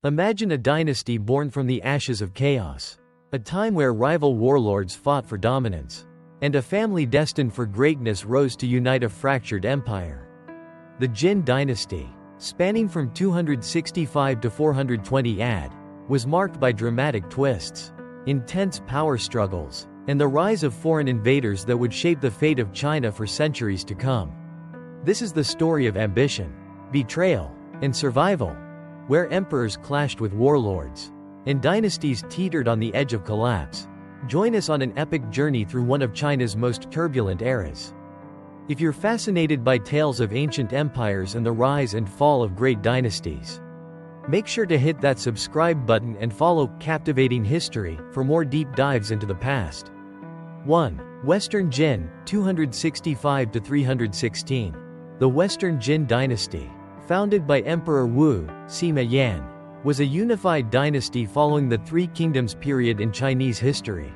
Imagine a dynasty born from the ashes of chaos. A time where rival warlords fought for dominance. And a family destined for greatness rose to unite a fractured empire. The Jin Dynasty, spanning from 265 to 420 AD, was marked by dramatic twists, intense power struggles, and the rise of foreign invaders that would shape the fate of China for centuries to come. This is the story of ambition, betrayal, and survival, where emperors clashed with warlords, and dynasties teetered on the edge of collapse. Join us on an epic journey through one of China's most turbulent eras. If you're fascinated by tales of ancient empires and the rise and fall of great dynasties, make sure to hit that subscribe button and follow Captivating History for more deep dives into the past. 1. Western Jin, 265 to 316. The Western Jin Dynasty, founded by Emperor Wu, Sima Yan, was a unified dynasty following the Three Kingdoms period in Chinese history.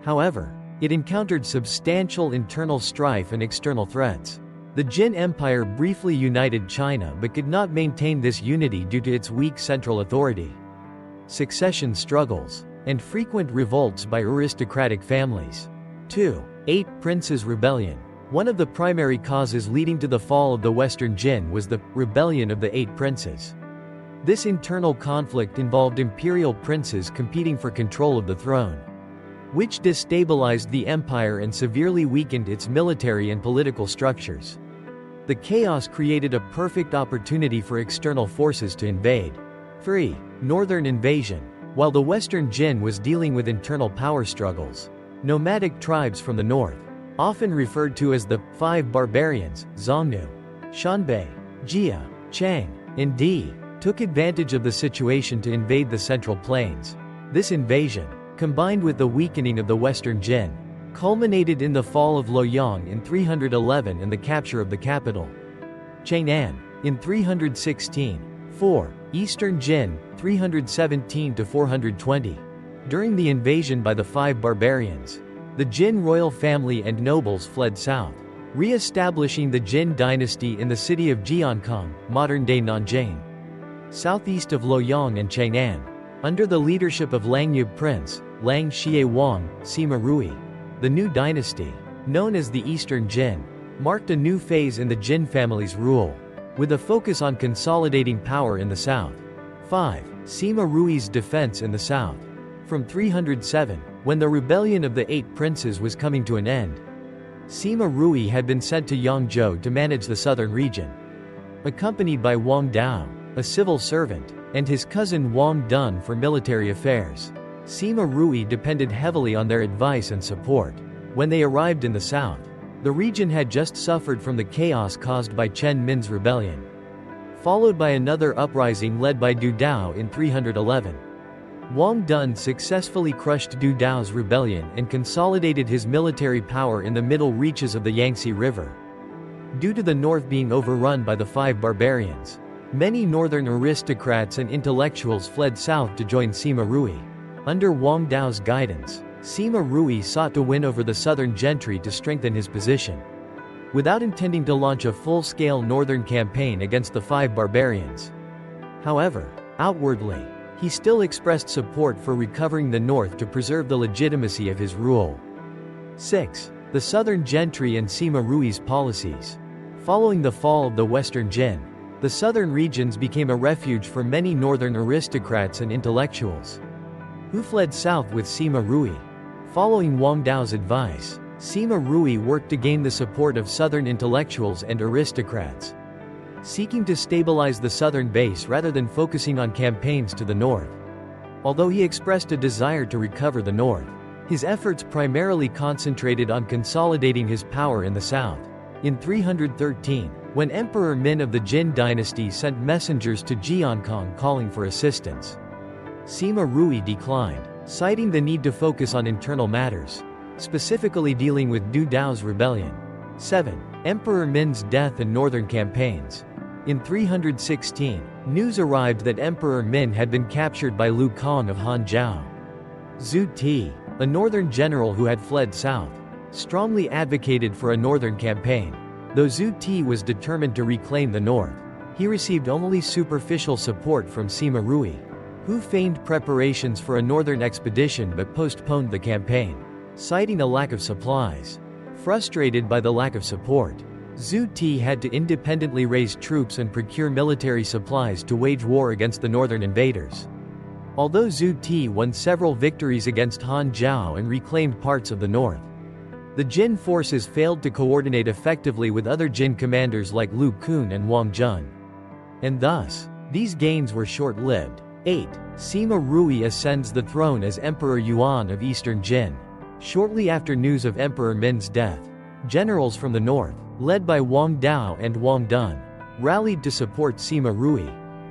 However, it encountered substantial internal strife and external threats. The Jin Empire briefly united China but could not maintain this unity due to its weak central authority, succession struggles, and frequent revolts by aristocratic families. 2. Eight Princes Rebellion. One of the primary causes leading to the fall of the Western Jin was the Rebellion of the Eight Princes. This internal conflict involved imperial princes competing for control of the throne, which destabilized the empire and severely weakened its military and political structures. The chaos created a perfect opportunity for external forces to invade. 3. Northern Invasion. While the Western Jin was dealing with internal power struggles, nomadic tribes from the north, often referred to as the Five Barbarians, Zongnu, Shanbei, Jia, Chang, and Di, took advantage of the situation to invade the Central Plains. This invasion, combined with the weakening of the Western Jin, culminated in the fall of Luoyang in 311 and the capture of the capital, Chang'an, in 316. 4. Eastern Jin, 317 to 420. During the invasion by the Five Barbarians, the Jin royal family and nobles fled south, re-establishing the Jin dynasty in the city of Jiankang, modern-day Nanjing, southeast of Luoyang and Chang'an. Under the leadership of Langyub Prince, Lang Xie Wang, Sima Rui, the new dynasty, known as the Eastern Jin, marked a new phase in the Jin family's rule, with a focus on consolidating power in the south. 5. Sima Rui's defense in the south. From 307, when the rebellion of the Eight Princes was coming to an end, Sima Rui had been sent to Yangzhou to manage the southern region. Accompanied by Wong Dao, a civil servant, and his cousin Wong Dun for military affairs, Sima Rui depended heavily on their advice and support. When they arrived in the south, the region had just suffered from the chaos caused by Chen Min's rebellion, followed by another uprising led by Du Dao in 311. Wong Dun successfully crushed Du Dao's rebellion and consolidated his military power in the middle reaches of the Yangtze River. Due to the north being overrun by the Five Barbarians, many northern aristocrats and intellectuals fled south to join Sima Rui. Under Wong Dao's guidance, Sima Rui sought to win over the southern gentry to strengthen his position, without intending to launch a full-scale northern campaign against the Five Barbarians. However, outwardly, he still expressed support for recovering the north to preserve the legitimacy of his rule. 6. The southern gentry and Sima Rui's policies. Following the fall of the Western Jin, the southern regions became a refuge for many northern aristocrats and intellectuals, who fled south with Sima Rui. Following Wong Dao's advice, Sima Rui worked to gain the support of southern intellectuals and aristocrats, seeking to stabilize the southern base rather than focusing on campaigns to the north. Although he expressed a desire to recover the north, his efforts primarily concentrated on consolidating his power in the south. In 313, when Emperor Min of the Jin dynasty sent messengers to Jiankang calling for assistance, Sima Rui declined, citing the need to focus on internal matters, specifically dealing with Du Dao's rebellion. 7. Emperor Min's death and northern campaigns. In 316, news arrived that Emperor Min had been captured by Lu Kang of Hanzhou. Zhu Ti, a northern general who had fled south, strongly advocated for a northern campaign, though Zhu Ti was determined to reclaim the north. he received only superficial support from Sima Rui, who feigned preparations for a northern expedition but postponed the campaign, citing a lack of supplies. Frustrated by the lack of support, Zhu Ti had to independently raise troops and procure military supplies to wage war against the northern invaders. Although Zhu Ti won several victories against Han Zhao and reclaimed parts of the north, the Jin forces failed to coordinate effectively with other Jin commanders like Lu Kun and Wang Jun. And thus, these gains were short-lived. 8. Sima Rui ascends the throne as Emperor Yuan of Eastern Jin. Shortly after news of Emperor Min's death, generals from the north, led by Wong Dao and Wong Dun, rallied to support Sima Rui.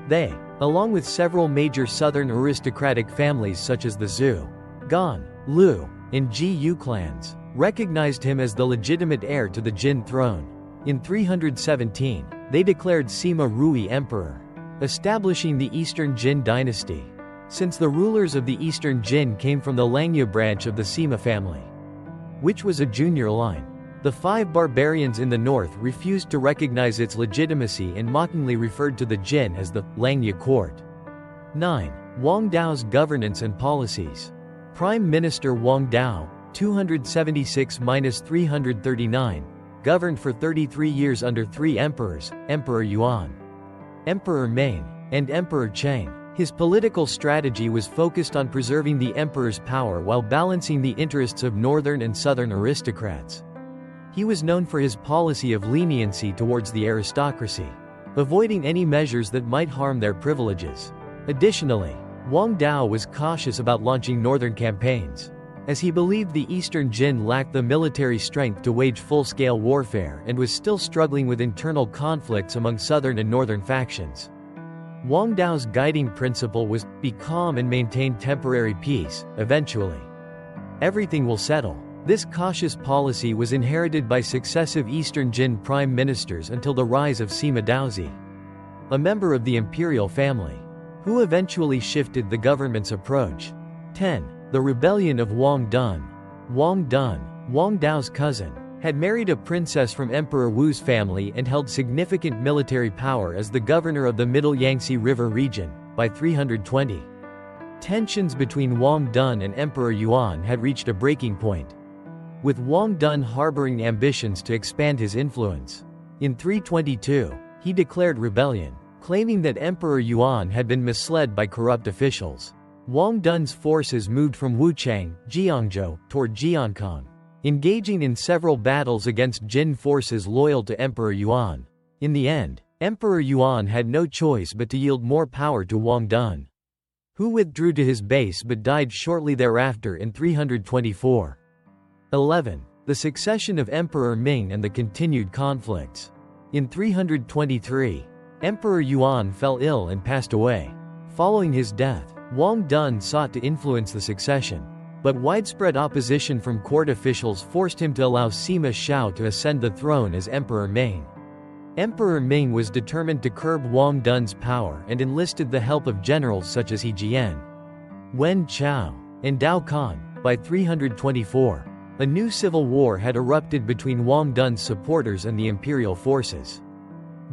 They, along with several major southern aristocratic families such as the Zhu, Gan, Lu, and Ji Yu clans, recognized him as the legitimate heir to the Jin throne. In 317, they declared Sima Rui emperor, establishing the Eastern Jin Dynasty, since the rulers of the Eastern Jin came from the Langya branch of the Sima family, which was a junior line. The 5 barbarians in the north refused to recognize its legitimacy and mockingly referred to the Jin as the Langya court. 9. Wong Dao's governance and policies. Prime Minister Wong Dao, 276–339, governed for 33 years under 3 emperors, Emperor Yuan, Emperor Ming, and Emperor Cheng. His political strategy was focused on preserving the emperor's power while balancing the interests of northern and southern aristocrats. He was known for his policy of leniency towards the aristocracy, avoiding any measures that might harm their privileges. Additionally, Wong Dao was cautious about launching northern campaigns, as he believed the Eastern Jin lacked the military strength to wage full-scale warfare and was still struggling with internal conflicts among southern and northern factions. Wong Dao's guiding principle was, be calm and maintain temporary peace, eventually everything will settle. This cautious policy was inherited by successive Eastern Jin prime ministers until the rise of Sima Daozi, a member of the imperial family, who eventually shifted the government's approach. 10. The rebellion of Wong Dun. Wong Dun, Wong Dao's cousin, had married a princess from Emperor Wu's family and held significant military power as the governor of the Middle Yangtze River region. By 320, tensions between Wong Dun and Emperor Yuan had reached a breaking point, with Wong Dun harboring ambitions to expand his influence. In 322, he declared rebellion, claiming that Emperor Yuan had been misled by corrupt officials. Wong Dun's forces moved from Wuchang, Jiangzhou, toward Jiankang, engaging in several battles against Jin forces loyal to Emperor Yuan. In the end, Emperor Yuan had no choice but to yield more power to Wong Dun, who withdrew to his base but died shortly thereafter in 324. 11. The succession of Emperor Ming and the continued conflicts. In 323, Emperor Yuan fell ill and passed away. Following his death, Wong Dun sought to influence the succession, but widespread opposition from court officials forced him to allow Sima Shao to ascend the throne as Emperor Ming. Emperor Ming was determined to curb Wong Dun's power and enlisted the help of generals such as He Jian, Wen Chao, and Dao Kan. By 324, a new civil war had erupted between Wong Dun's supporters and the imperial forces.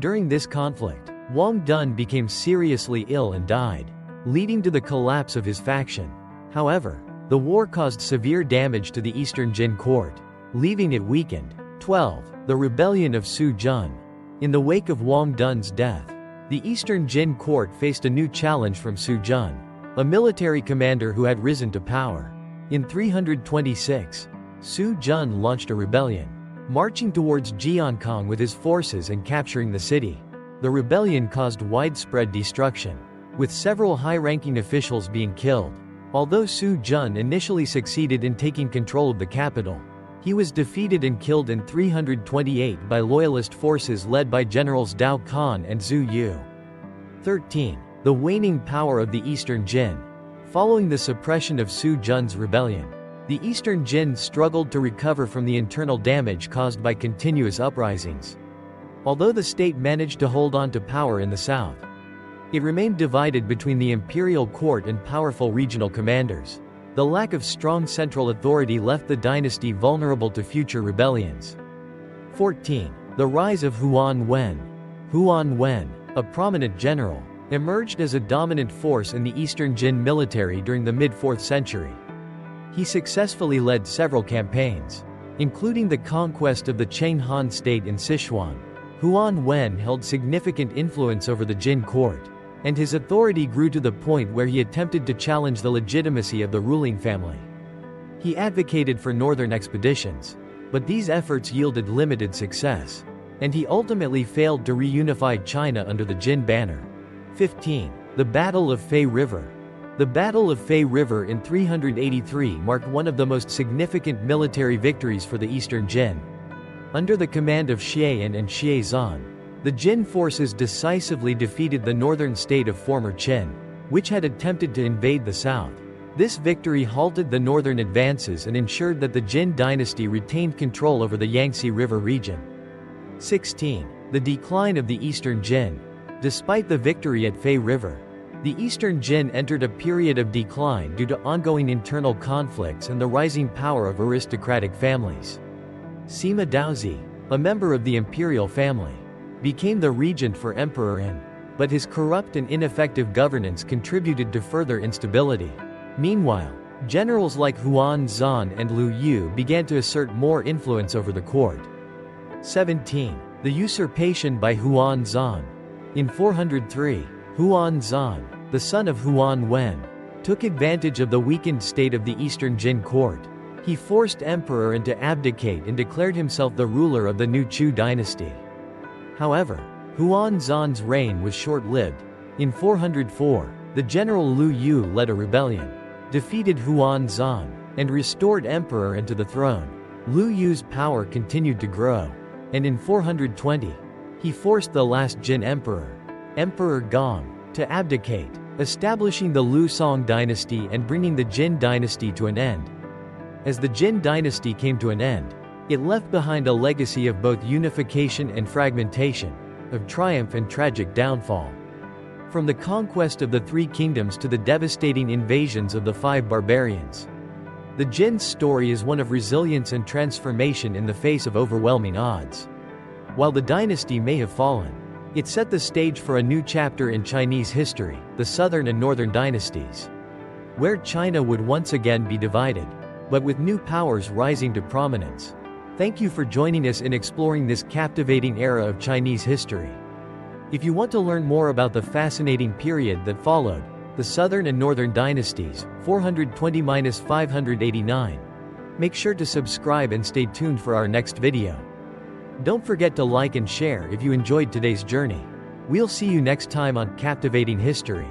During this conflict, Wong Dun became seriously ill and died, leading to the collapse of his faction. However, the war caused severe damage to the Eastern Jin court, leaving it weakened. 12. The rebellion of Su Jun. In the wake of Wong Dun's death, the Eastern Jin court faced a new challenge from Su Jun, a military commander who had risen to power. In 326, Su Jun launched a rebellion, marching towards Jiankang with his forces and capturing the city. The rebellion caused widespread destruction, with several high-ranking officials being killed. Although Su Jun initially succeeded in taking control of the capital, he was defeated and killed in 328 by loyalist forces led by generals Dao Kan and Zhu Yu. 13. The waning power of the Eastern Jin. Following the suppression of Su Jun's rebellion, the Eastern Jin struggled to recover from the internal damage caused by continuous uprisings. Although the state managed to hold on to power in the south, it remained divided between the imperial court and powerful regional commanders. The lack of strong central authority left the dynasty vulnerable to future rebellions. 14. The rise of Huan Wen. Huan Wen, a prominent general, emerged as a dominant force in the Eastern Jin military during the mid-4th century. He successfully led several campaigns, including the conquest of the Cheng Han state in Sichuan. Huan Wen held significant influence over the Jin court, and his authority grew to the point where he attempted to challenge the legitimacy of the ruling family. He advocated for northern expeditions, but these efforts yielded limited success, and he ultimately failed to reunify China under the Jin banner. 15. The Battle of Fei River. The Battle of Fei River in 383 marked one of the most significant military victories for the Eastern Jin. Under the command of Xian and Xiezan, the Jin forces decisively defeated the northern state of former Qin, which had attempted to invade the south. This victory halted the northern advances and ensured that the Jin dynasty retained control over the Yangtze River region. 16. The decline of the Eastern Jin. Despite the victory at Fei River, the Eastern Jin entered a period of decline due to ongoing internal conflicts and the rising power of aristocratic families. Sima Daozi, a member of the imperial family, became the regent for Emperor An, but his corrupt and ineffective governance contributed to further instability. Meanwhile, generals like Huan Zan and Lu Yu began to assert more influence over the court. 17. The usurpation by Huan Zan. In 403, Huan Zan, the son of Huan Wen, took advantage of the weakened state of the Eastern Jin court. He forced Emperor An to abdicate and declared himself the ruler of the new Chu dynasty. However, Huan Zan's reign was short-lived. In 404, the general Lu Yu led a rebellion, defeated Huan Zan, and restored Emperor An to the throne. Lu Yu's power continued to grow, and in 420, he forced the last Jin emperor, Emperor Gong, to abdicate, establishing the Lu Song dynasty and bringing the Jin dynasty to an end. As the Jin dynasty came to an end, it left behind a legacy of both unification and fragmentation, of triumph and tragic downfall. From the conquest of the Three Kingdoms to the devastating invasions of the Five Barbarians, the Jin's story is one of resilience and transformation in the face of overwhelming odds. While the dynasty may have fallen, it set the stage for a new chapter in Chinese history, the Southern and Northern dynasties, where China would once again be divided, but with new powers rising to prominence. Thank you for joining us in exploring this captivating era of Chinese history. If you want to learn more about the fascinating period that followed, the Southern and Northern dynasties, 420–589, make sure to subscribe and stay tuned for our next video. Don't forget to like and share if you enjoyed today's journey. We'll see you next time on Captivating History.